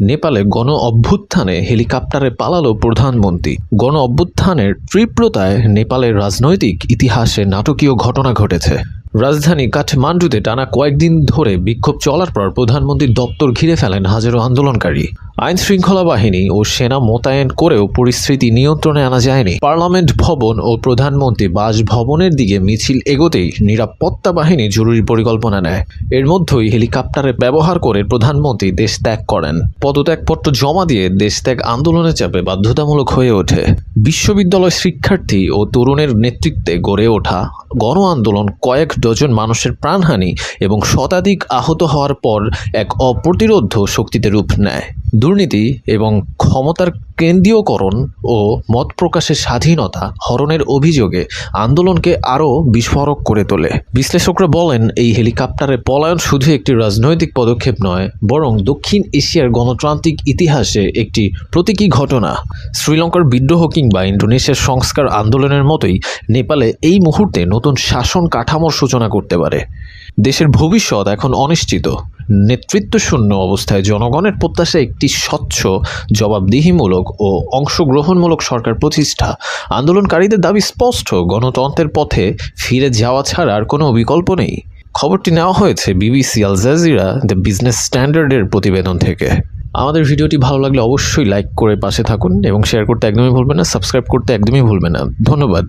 নেপালে গণ অভ্যুত্থানে হেলিকপ্টারে পালালো প্রধানমন্ত্রী। গণ অভ্যুত্থানের তীব্রতায় নেপালের রাজনৈতিক ইতিহাসে নাটকীয় ঘটনা ঘটেছে। রাজধানী কাঠমান্ডুতে টানা কয়েকদিন ধরে বিক্ষোভ চলার পর প্রধানমন্ত্রীর দপ্তর ঘিরে ফেলেন হাজারো আন্দোলনকারী। আইন শৃঙ্খলা বাহিনী ও সেনা মোতায়েন করেও পরিস্থিতি নিয়ন্ত্রণে আনা যায়নি। পার্লামেন্ট ভবন ও প্রধানমন্ত্রী বাসভবনের দিকে মিছিল এগোতেই নিরাপত্তা বাহিনী জরুরি পরিকল্পনা নেয়। এর মধ্যেই হেলিকপ্টারে ব্যবহার করে প্রধানমন্ত্রী দেশ ত্যাগ করেন। পদত্যাগপত্র জমা দিয়ে দেশত্যাগ আন্দোলনের চাপে বাধ্যতামূলক হয়ে ওঠে। বিশ্ববিদ্যালয় শিক্ষার্থী ও তরুণের নেতৃত্বে গড়ে ওঠা গণ আন্দোলন কয়েক ডজন মানুষের প্রাণহানি এবং শতাধিক আহত হওয়ার পর এক অপ্রতিরোধ্য শক্তিতে রূপ নেয়। দুর্নীতি এবং ক্ষমতার কেন্দ্রীয়করণ ও মত প্রকাশের স্বাধীনতা হরণের অভিযোগে আন্দোলনকে আরও বিস্ফোরক করে তোলে। বিশ্লেষকরা বলেন, এই হেলিকপ্টারে পলায়ন শুধু একটি রাজনৈতিক পদক্ষেপ নয়, বরং দক্ষিণ এশিয়ার গণতান্ত্রিক ইতিহাসে একটি প্রতীকী ঘটনা। শ্রীলঙ্কার বিদ্রোহ কিংবা ইন্দোনেশিয়ার সংস্কার আন্দোলনের মতোই নেপালে এই মুহূর্তে নতুন শাসন কাঠামোর সূচনা করতে পারে। দেশের ভবিষ্যৎ এখন অনিশ্চিত। নেতৃত্বশূন্য অবস্থায় জনগণের প্রত্যাশা একটি স্বচ্ছ, জবাবদিহিমূলক ও অংশগ্রহণমূলক সরকার প্রতিষ্ঠা। আন্দোলনকারীদের দাবি স্পষ্ট, গণতন্ত্রের পথে ফিরে যাওয়া ছাড়া আর কোনো বিকল্প নেই। খবরটি নেওয়া হয়েছে BBC, Al Jazeera, the business স্ট্যান্ডার্ডের প্রতিবেদন থেকে। আমাদের ভিডিওটি ভালো লাগলে অবশ্যই লাইক করে পাশে থাকুন এবং শেয়ার করতে একদমই ভুলবেন না, সাবস্ক্রাইব করতে একদমই ভুলবেন না। ধন্যবাদ।